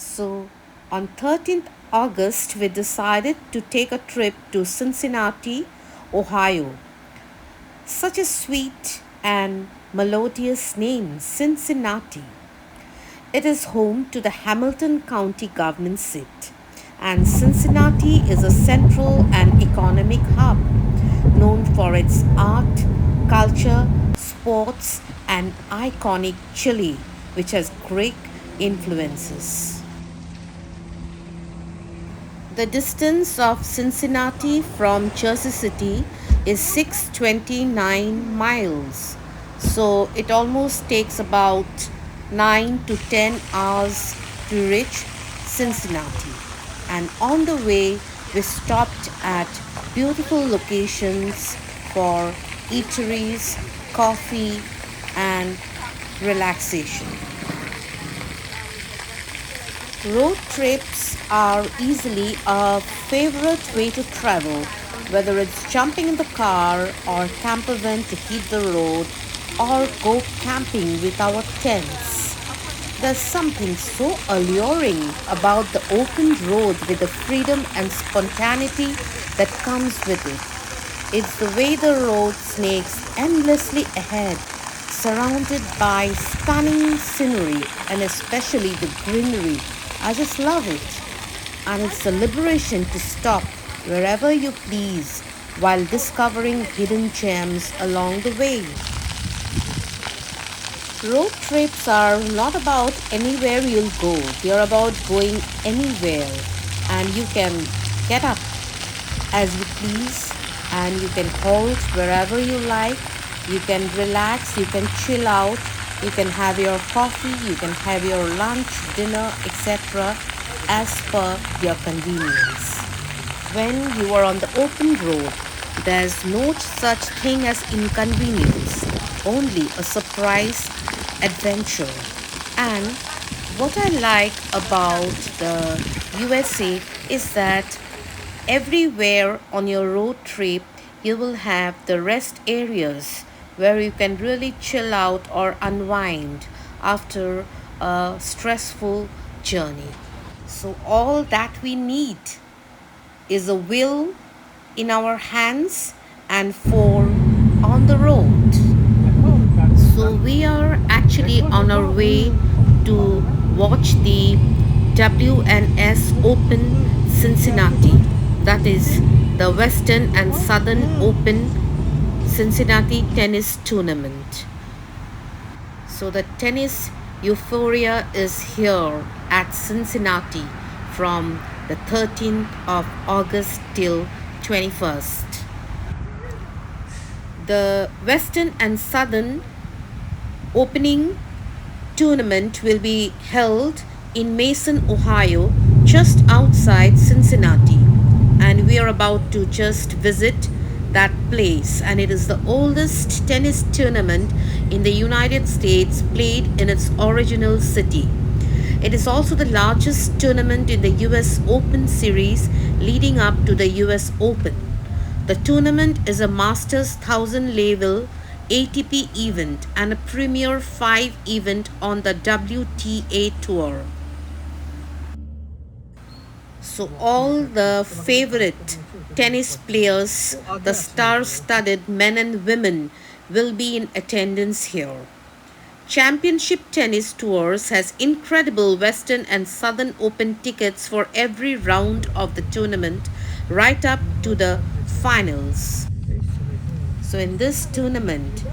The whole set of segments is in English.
So on 13th August, we decided to take a trip to Cincinnati, Ohio. Such a sweet and melodious name, Cincinnati. It is home to the Hamilton County government seat, and Cincinnati is a central and economic hub known for its art, culture, sports, and iconic chili, which has Greek influences. The distance of Cincinnati from Jersey City is 629 miles. So it almost takes about 9 to 10 hours to reach Cincinnati. And on the way, we stopped at beautiful locations for eateries, coffee, and relaxation. Road trips are easily a favorite way to travel, whether it's jumping in the car or camper van to hit the road or go camping with our tents. There's something so alluring about the open road with the freedom and spontaneity that comes with it. It's the way the road snakes endlessly ahead, surrounded by stunning scenery and especially the greenery. I just love it. And it's a liberation to stop wherever you please while discovering hidden gems along the way. Road trips are not about anywhere you'll go, they're about going anywhere. And you can get up as you please and you can halt wherever you like. You can relax, you can chill out, you can have your coffee, you can have your lunch, dinner, etc. as per your convenience. When you are on the open road, there's no such thing as inconvenience, only a surprise adventure. And what I like about the USA is that everywhere on your road trip, you will have the rest areas where you can really chill out or unwind after a stressful journey. So, all that we need is a will in our hands and four on the road. So, we are actually on our way to watch the WNS Open Cincinnati, that is the Western and Southern Open Cincinnati Tennis Tournament. So the tennis euphoria is here at Cincinnati from the 13th of August till 21st. The Western and Southern opening tournament will be held in Mason, Ohio, just outside Cincinnati. And we are about to just visit that place. And it is the oldest tennis tournament in the United States played in its original city. It is also the largest tournament in the US Open series leading up to the US Open. The tournament is a Masters 1000 level ATP event and a Premier 5 event on the WTA Tour. So all the favorite tennis players, the star-studded men and women, will be in attendance here. Championship Tennis Tours has incredible Western and Southern Open tickets for every round of the tournament, right up to the finals. So in this tournament,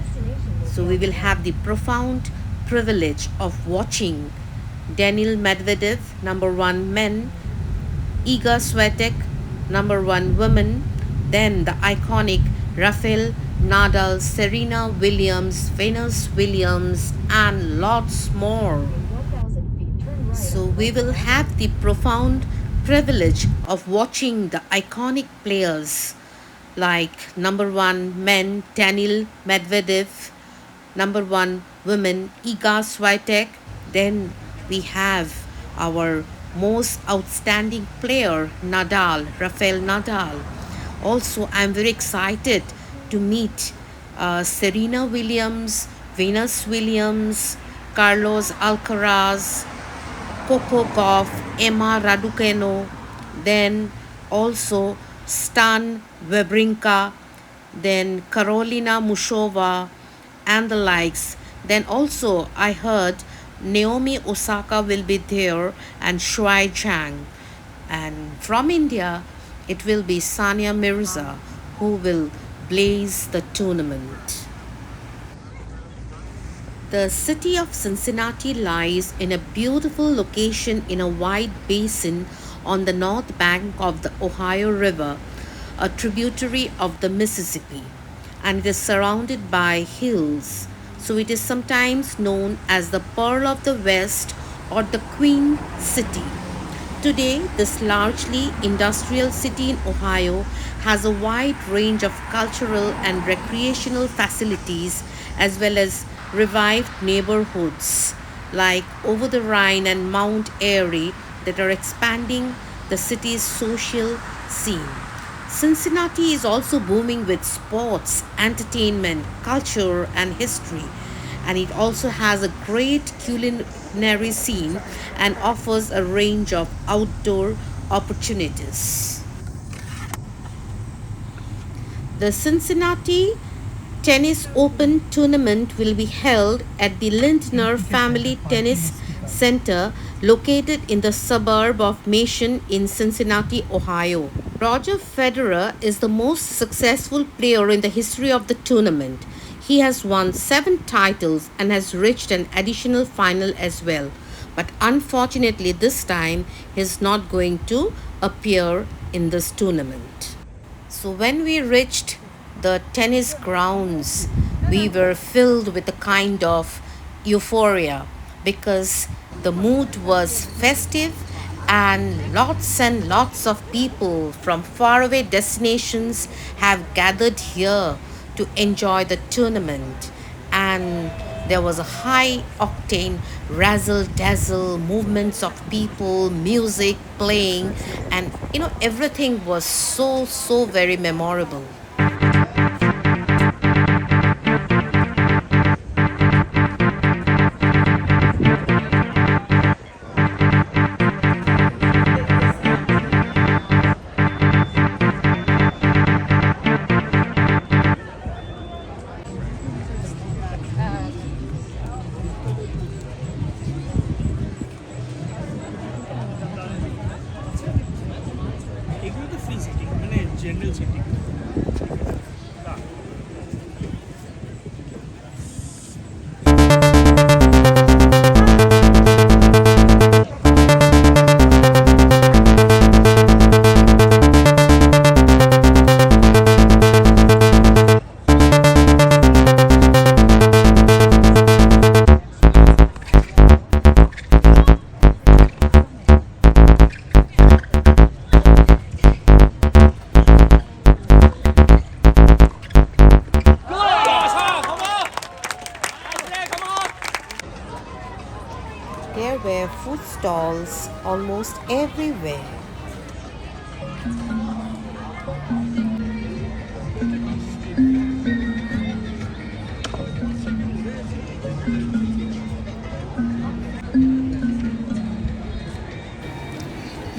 we will have the profound privilege of watching Daniil Madvedev, number 1 men, Iga Swaitek, number 1 women, then the iconic Rafael Nadal, Serena Williams, Venus Williams, and lots more. So we will have the profound privilege of watching the iconic players like number 1 men Daniil Medvedev, number 1 women Iga Swaitek. Then we have our most outstanding player Nadal, Rafael Nadal. Also, I'm very excited to meet Serena Williams, Venus Williams, Carlos Alcaraz, Popov, Emma Raducanu, then also Stan Wawrinka, then Karolina Mushova, and the likes. Then also I heard Naomi Osaka will be there and Shuai Chang. And from India, it will be Sania Mirza who will blaze the tournament. The city of Cincinnati lies in a beautiful location in a wide basin on the north bank of the Ohio River, a tributary of the Mississippi, and it is surrounded by hills. So it is sometimes known as the Pearl of the West or the Queen City. Today, this largely industrial city in Ohio has a wide range of cultural and recreational facilities as well as revived neighborhoods like Over the Rhine and Mount Airy that are expanding the city's social scene. Cincinnati is also booming with sports, entertainment, culture, and history. And it also has a great culinary scene and offers a range of outdoor opportunities. The Cincinnati Tennis Open tournament will be held at the Lindner Family Tennis Center located in the suburb of Macon in Cincinnati, Ohio. Roger Federer is the most successful player in the history of the tournament. He has won 7 titles and has reached an additional final as well. But unfortunately, this time he is not going to appear in this tournament. So when we reached the tennis grounds, we were filled with a kind of euphoria because the mood was festive and lots of people from faraway destinations have gathered here to enjoy the tournament. And there was a high octane razzle dazzle movements of people, music playing, and everything was so very memorable. এগুলো তো free sitting মানে general sitting. There were food stalls almost everywhere.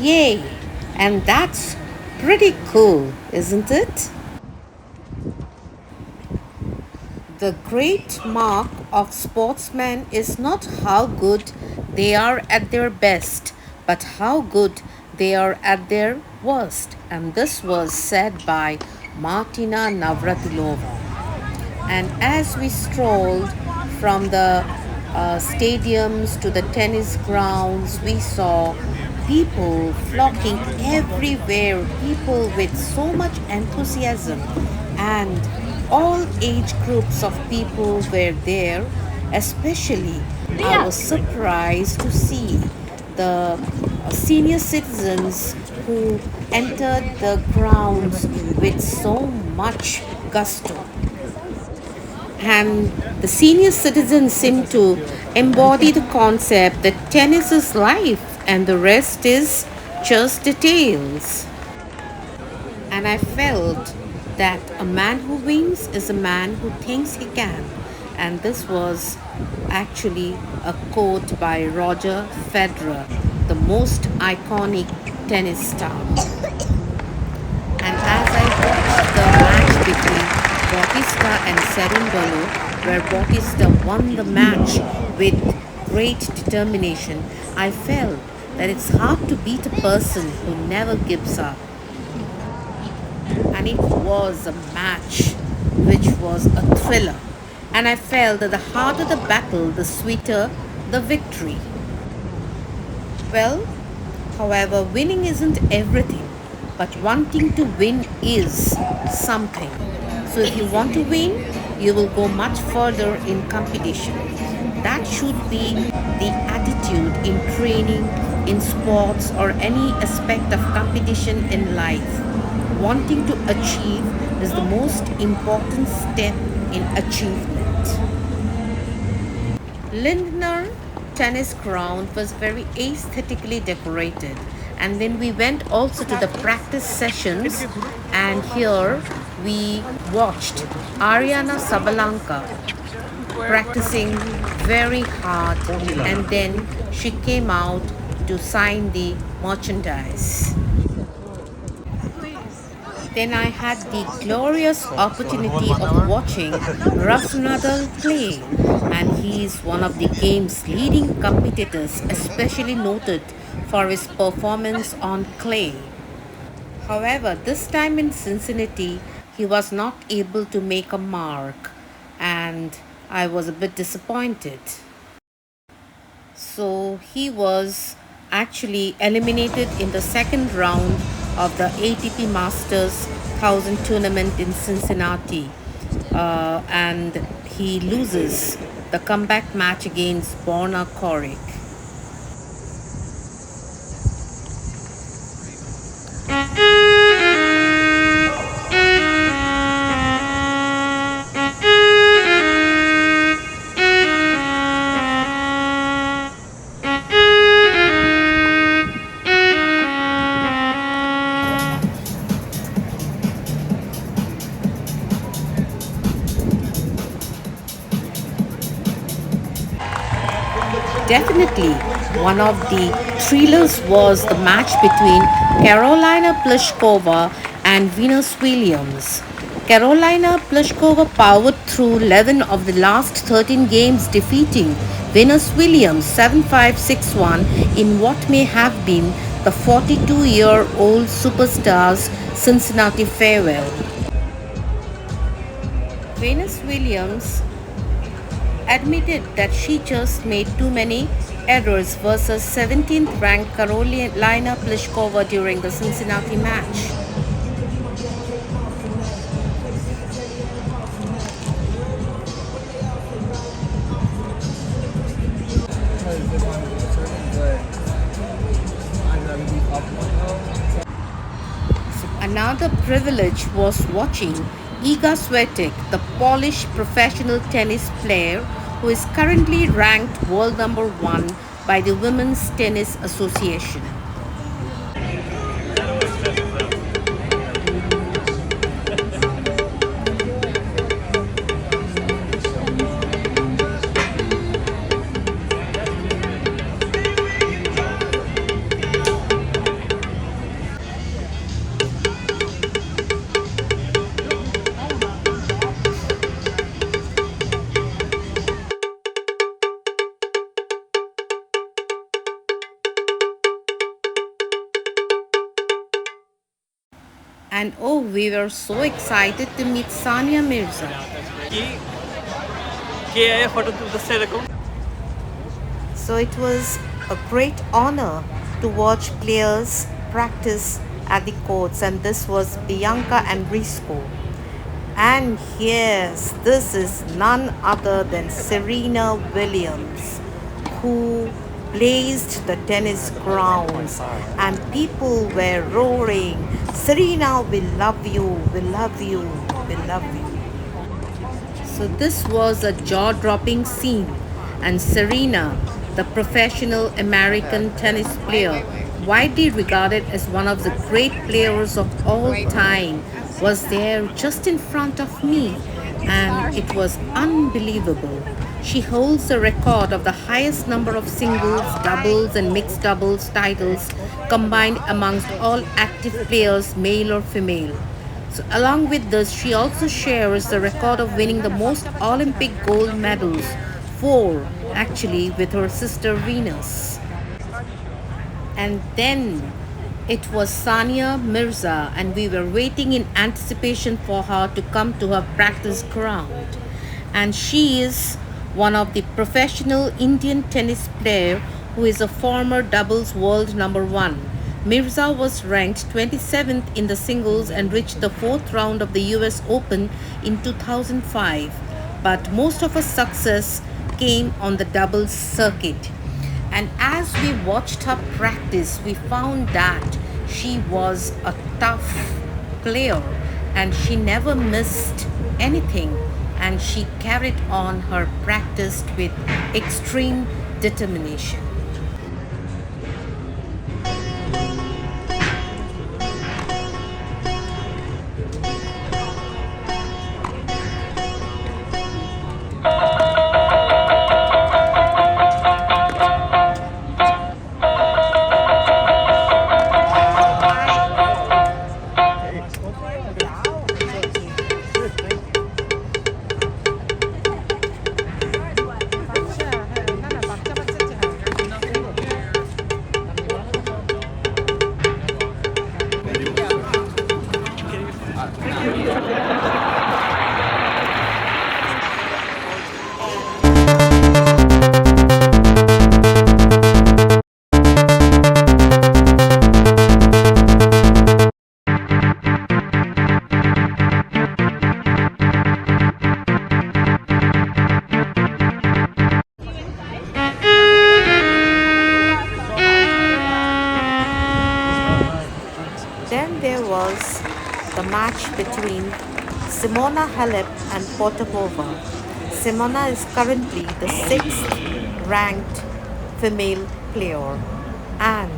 Yay! And that's pretty cool, isn't it? The great mark of sportsmen is not how good they are at their best, but how good they are at their worst. And this was said by Martina Navratilova. And as we strolled from the stadiums to the tennis grounds, we saw people flocking everywhere, people with so much enthusiasm, and all age groups of people were there. Especially, I was surprised to see the senior citizens who entered the grounds with so much gusto. And the senior citizens seem to embody the concept that tennis is life and the rest is just details. And I felt that a man who wins is a man who thinks he can. And this was Actually, a quote by Roger Federer, the most iconic tennis star. And as I watched the match between Bautista and Cerundolo, where Bautista won the match with great determination, I felt that it's hard to beat a person who never gives up. And it was a match which was a thriller. And I felt that the harder the battle, the sweeter the victory. Well, however, winning isn't everything, but wanting to win is something. So if you want to win, you will go much further in competition. That should be the attitude in training, in sports, or any aspect of competition in life. Wanting to achieve is the most important step in achievement. Lindner tennis ground was very aesthetically decorated, and then we went also to the practice sessions, and here we watched Ariana Sabalenka practicing very hard, and then she came out to sign the merchandise. Then I had the glorious opportunity of watching Nadal play, and he is one of the game's leading competitors, especially noted for his performance on clay. However, this time in Cincinnati, he was not able to make a mark, and I was a bit disappointed. So he was actually eliminated in the second round of the ATP Masters 1000 tournament in Cincinnati, and he loses the comeback match against Borna Coric. Definitely, one of the thrillers was the match between Carolina Plishkova and Venus Williams. Carolina Plishkova powered through 11 of the last 13 games, defeating Venus Williams 7-5-6-1 in what may have been the 42-year-old superstar's Cincinnati farewell. Venus Williams admitted that she just made too many errors versus 17th ranked Carolina Plishkova during the Cincinnati match. Another privilege was watching Iga Swaitek, the Polish professional tennis player who is currently ranked world number 1 by the Women's Tennis Association. And oh, we were so excited to meet Sania Mirza. So it was a great honor to watch players practice at the courts, and this was Bianca Andreescu. And yes, this is none other than Serena Williams, who blazed the tennis grounds, and people were roaring, Serena, we love you, we love you, we love you. So this was a jaw-dropping scene, and Serena, the professional American tennis player, widely regarded as one of the great players of all time, was there just in front of me, and it was unbelievable. She holds the record of the highest number of singles, doubles, and mixed doubles titles combined amongst all active players, male or female. So, along with this, she also shares the record of winning the most Olympic gold medals, four actually, with her sister Venus. And then it was Sania Mirza, and we were waiting in anticipation for her to come to her practice ground. And she is one of the professional Indian tennis player who is a former doubles world number one. Mirza was ranked 27th in the singles and reached the fourth round of the US Open in 2005. But most of her success came on the doubles circuit. And as we watched her practice, we found that she was a tough player and she never missed anything. And she carried on her practice with extreme determination. Then there was the match between Simona Halep and Potapova. Simona is currently the sixth ranked female player and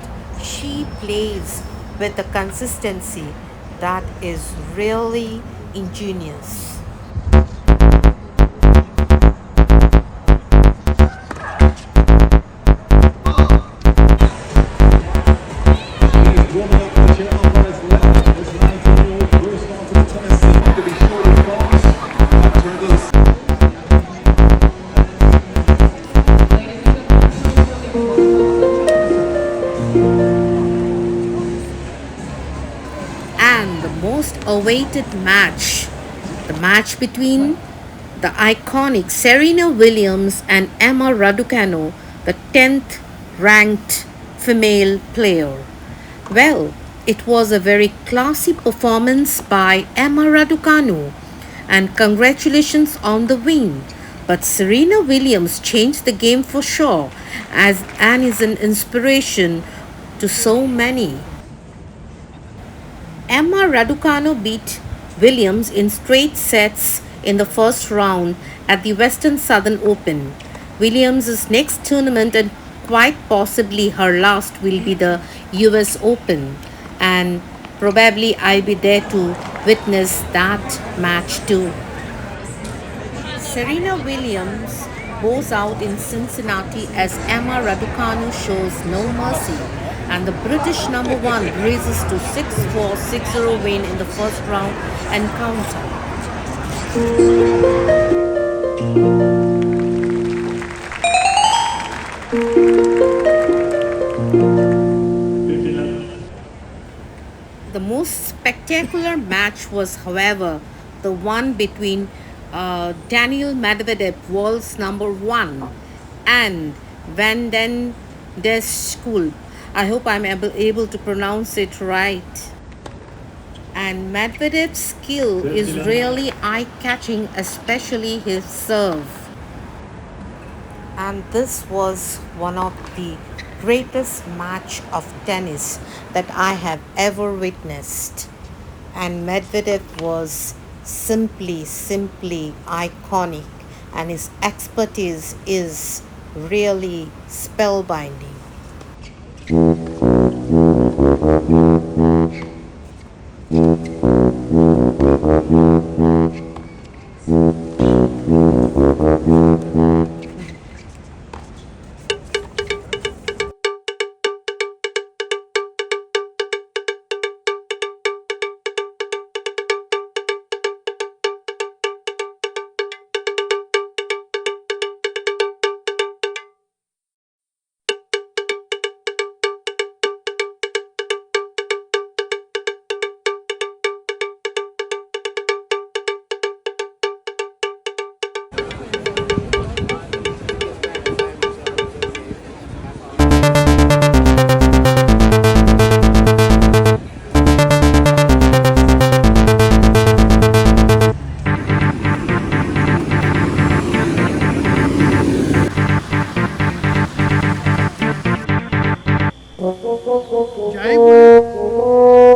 she plays with a consistency that is really ingenious. And the most awaited match, the match between the iconic Serena Williams and Emma Raducanu, the 10th ranked female player. Well, it was a very classy performance by Emma Raducanu, and congratulations on the win. But Serena Williams changed the game for sure, as Anne is an inspiration to so many. Emma Raducanu beat Williams in straight sets in the first round at the Western Southern Open. Williams' next tournament and quite possibly her last will be the US Open, and probably I'll be there to witness that match too. Serena Williams bows out in Cincinnati as Emma Raducanu shows no mercy, and the British number one races to 6-4, 6-0 win in the first round and counter. The most spectacular match was, however, the one between Daniel Madvedev, world's number one, and Van den Der School. I hope I'm able to pronounce it right. And Medvedev's skill is really eye-catching, especially his serve. And this was one of the greatest match of tennis that I have ever witnessed. And Medvedev was simply iconic, and his expertise is really spellbinding. যাই বলি